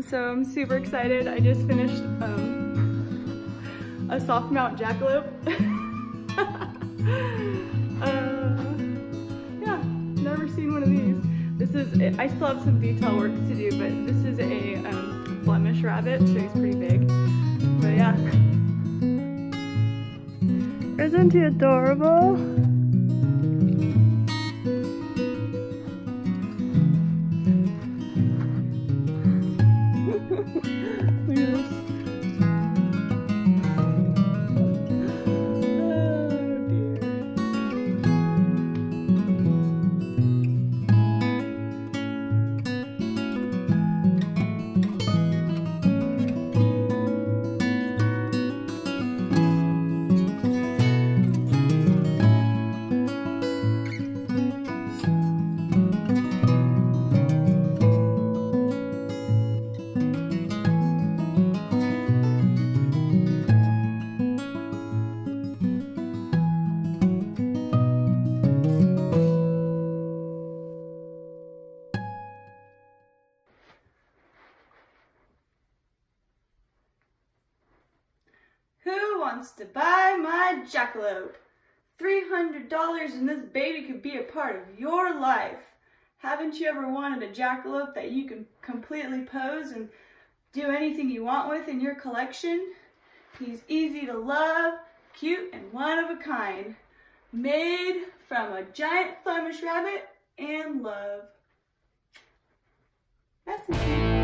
So I'm super excited. I just finished a soft mount jackalope. Yeah, never seen one of these. This is, I still have some detail work to do, but this is a Flemish rabbit, so he's pretty big. But yeah. Isn't he adorable? Look at this. Who wants to buy my jackalope? $300 and this baby could be a part of your life. Haven't you ever wanted a jackalope that you can completely pose and do anything you want with in your collection? He's easy to love, cute, and one of a kind. Made from a giant Flemish rabbit and love. That's the